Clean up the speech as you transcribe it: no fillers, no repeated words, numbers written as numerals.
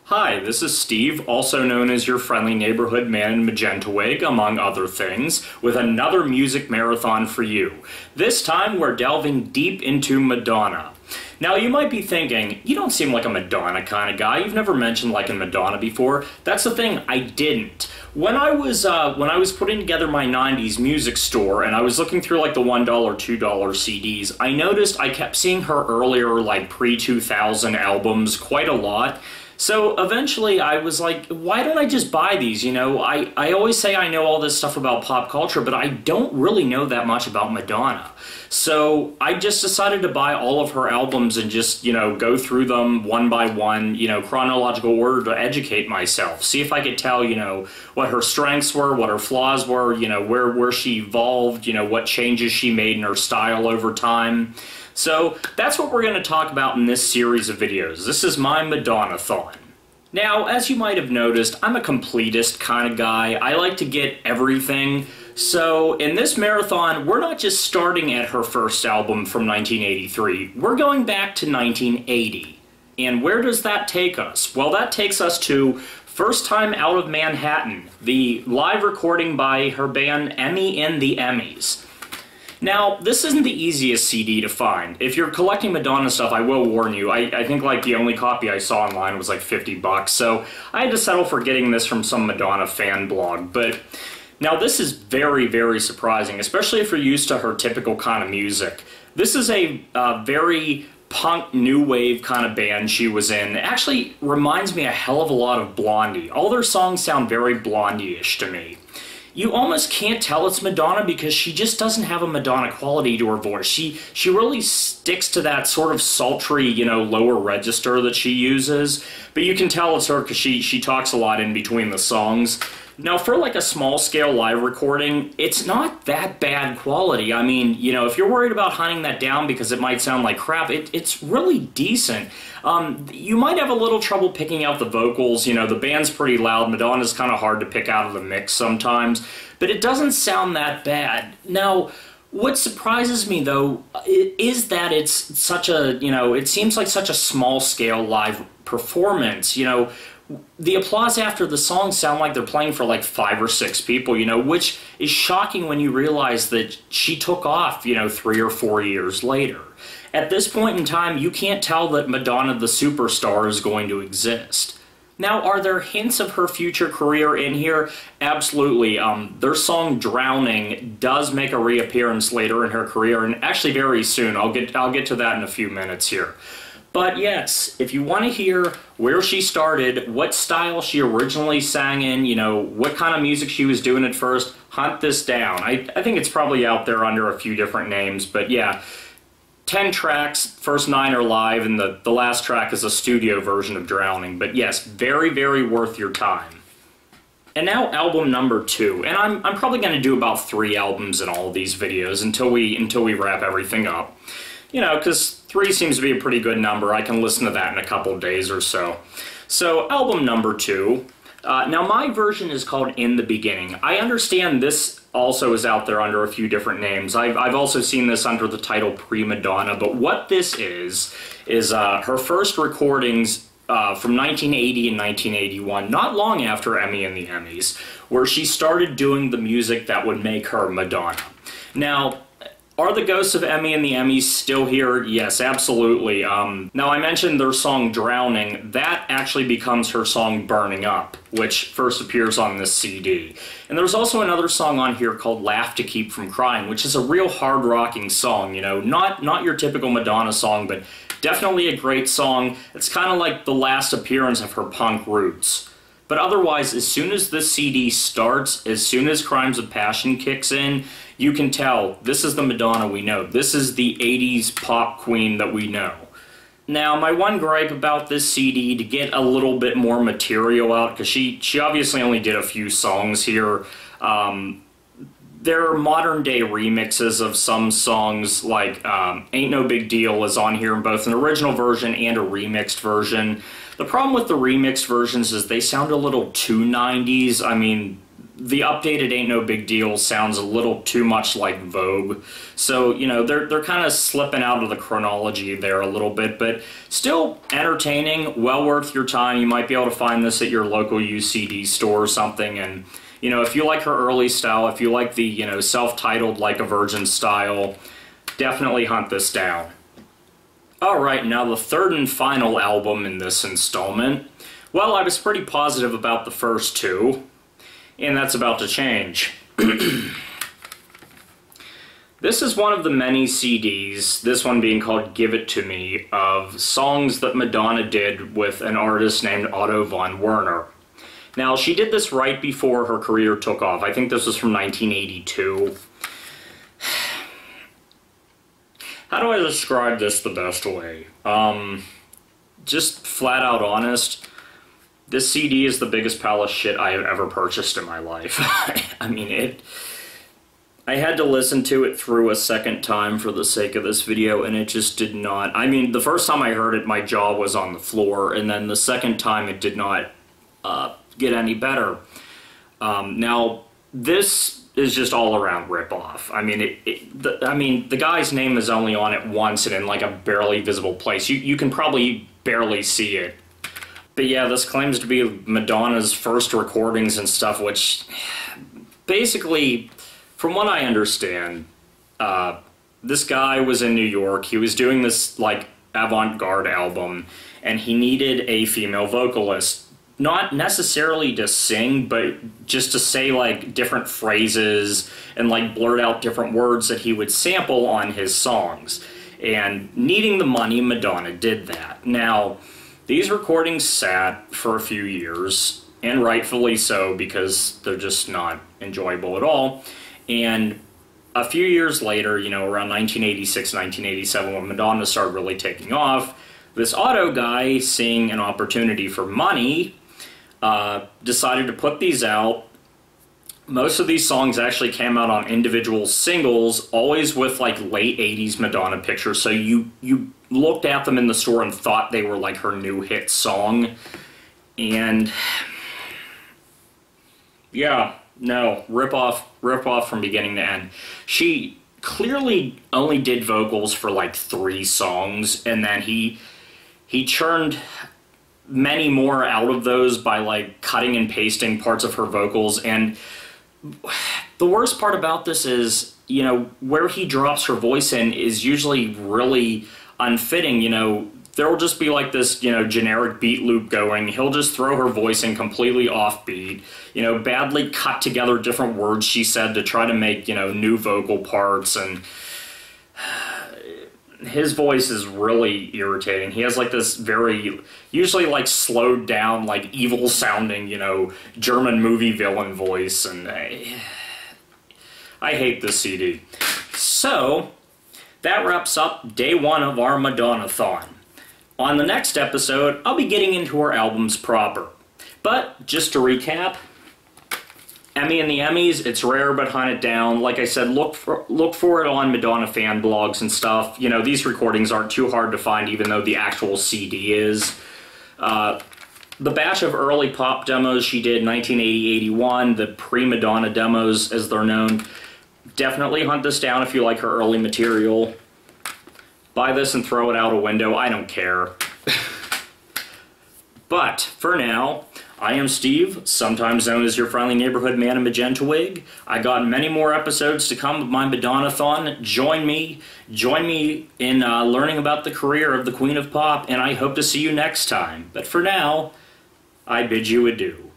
Hi, this is Steve, also known as your friendly neighborhood man in Magenta wig, among other things, with another music marathon for you. This time we're delving deep into Madonna. Now you might be thinking, you don't seem like a Madonna kind of guy, you've never mentioned liking Madonna before. That's the thing, I didn't. When I was putting together my 90s music store and I was looking through like the $1, $2 CDs, I noticed I kept seeing her earlier like pre-2000 albums quite a lot. So eventually I was like, why don't I just buy these? You know, I always say I know all this stuff about pop culture, but I don't really know that much about Madonna. So I just decided to buy all of her albums and just, you know, go through them one by one, you know, chronological order to educate myself. See if I could tell, you know, what her strengths were, what her flaws were, you know, where she evolved, you know, what changes she made in her style over time. So that's what we're going to talk about in this series of videos. This is my Madonna-thon. Now, as you might have noticed, I'm a completist kind of guy. I like to get everything. So in this marathon, we're not just starting at her first album from 1983. We're going back to 1980. And where does that take us? Well, that takes us to First Time Out of Manhattan, the live recording by her band Emmy and the Emmys. Now, this isn't the easiest CD to find. If you're collecting Madonna stuff, I will warn you, I think like the only copy I saw online was like 50 bucks, so I had to settle for getting this from some Madonna fan blog. But now this is very, very surprising, especially if you're used to her typical kind of music. This is a very punk new wave kind of band she was in. It actually reminds me a hell of a lot of Blondie. All their songs sound very Blondie-ish to me. You almost can't tell it's Madonna because she just doesn't have a Madonna quality to her voice. She really sticks to that sort of sultry, you know, lower register that she uses. But you can tell it's her because she talks a lot in between the songs. Now, for like a small-scale live recording, it's not that bad quality. I mean, you know, if you're worried about hunting that down because it might sound like crap, it's really decent. You might have a little trouble picking out the vocals. You know, the band's pretty loud. Madonna's kind of hard to pick out of the mix sometimes, but it doesn't sound that bad. Now, what surprises me, though, is that it's such a, you know, it seems like such a small-scale live performance, you know. The applause after the songs sound like they're playing for like 5 or 6 people, you know, which is shocking when you realize that she took off, you know, 3 or 4 years later. At this point in time, you can't tell that Madonna the Superstar is going to exist. Now, are there hints of her future career in here? Absolutely. Their song Drowning does make a reappearance later in her career, and actually very soon. I'll get to that in a few minutes here. But yes, if you want to hear where she started, what style she originally sang in, you know, what kind of music she was doing at first, hunt this down. I think it's probably out there under a few different names, but yeah, 10 tracks, first 9 are live, and the last track is a studio version of Drowning. But yes, very, very worth your time. And now album number 2, and I'm probably going to do about 3 albums in all of these videos until we wrap everything up. You know, because 3 seems to be a pretty good number. I can listen to that in a couple days or so. So, album number 2. Now, my version is called In the Beginning. I understand this also is out there under a few different names. I've also seen this under the title Pre-Madonna, but what this is her first recordings from 1980 and 1981, not long after Emmy and the Emmys, where she started doing the music that would make her Madonna. Now, are the ghosts of Emmy and the Emmys still here? Yes, absolutely. Now, I mentioned their song Drowning. That actually becomes her song Burning Up, which first appears on this CD. And there's also another song on here called Laugh to Keep From Crying, which is a real hard-rocking song, you know, not your typical Madonna song, but definitely a great song. It's kind of like the last appearance of her punk roots. But otherwise, as soon as this CD starts, as soon as Crimes of Passion kicks in, you can tell this is the Madonna we know. This is the 80s pop queen that we know. Now, my one gripe about this CD, to get a little bit more material out, because she obviously only did a few songs here, there are modern-day remixes of some songs, like Ain't No Big Deal is on here in both an original version and a remixed version. The problem with the remixed versions is they sound a little too 90s. I mean, the updated Ain't No Big Deal sounds a little too much like Vogue. So, you know, they're kind of slipping out of the chronology there a little bit, but still entertaining, well worth your time. You might be able to find this at your local UCD store or something, and, you know, if you like her early style, if you like the, you know, self-titled Like a Virgin style, definitely hunt this down. Alright, now the third and final album in this installment. Well, I was pretty positive about the first two, and that's about to change. This is one of the many CDs, this one being called Give It To Me, of songs that Madonna did with an artist named Otto Van Wernherr. Now, she did this right before her career took off. I think this was from 1982. How do I describe this the best way? Just flat out honest, this CD is the biggest pile of shit I have ever purchased in my life. I mean, I had to listen to it through a second time for the sake of this video, and it just did not. I mean, the first time I heard it, my jaw was on the floor, and then the second time it did not get any better. Now, this is just all around ripoff. I mean, the guy's name is only on it once and in like a barely visible place. You can probably barely see it. But yeah, this claims to be Madonna's first recordings and stuff, which basically, from what I understand, this guy was in New York. He was doing this like avant-garde album, and he needed a female vocalist. Not necessarily to sing, but just to say like different phrases and like blurt out different words that he would sample on his songs. And needing the money, Madonna did that. Now, these recordings sat for a few years, and rightfully so, because they're just not enjoyable at all. And a few years later, you know, around 1986, 1987, when Madonna started really taking off, this Otto guy, seeing an opportunity for money, decided to put these out. Most of these songs actually came out on individual singles, always with like late 80s Madonna pictures, so you looked at them in the store and thought they were like her new hit song. And yeah, no, rip off from beginning to end. She clearly only did vocals for like 3 songs, and then he churned many more out of those by like cutting and pasting parts of her vocals. And the worst part about this is, you know, where he drops her voice in is usually really unfitting. You know, there'll just be like this, you know, generic beat loop going. He'll just throw her voice in completely offbeat, you know, badly cut together different words she said to try to make, you know, new vocal parts, and his voice is really irritating. He has like this very, usually like slowed down, like evil sounding, you know, German movie villain voice, and I hate this CD. So, that wraps up day 1 of our Madonna-thon. On the next episode, I'll be getting into her albums proper. But, just to recap, Emmy and the Emmys, it's rare, but hunt it down. Like I said, look for it on Madonna fan blogs and stuff. You know, these recordings aren't too hard to find, even though the actual CD is. The batch of early pop demos she did, 1980-81, the Pre-Madonna demos, as they're known, definitely hunt this down if you like her early material. Buy this and throw it out a window, I don't care. But, for now, I am Steve, sometimes known as your friendly neighborhood man in Magenta wig. I got many more episodes to come of my Madonna-thon. Join me in learning about the career of the Queen of Pop, and I hope to see you next time. But for now, I bid you adieu.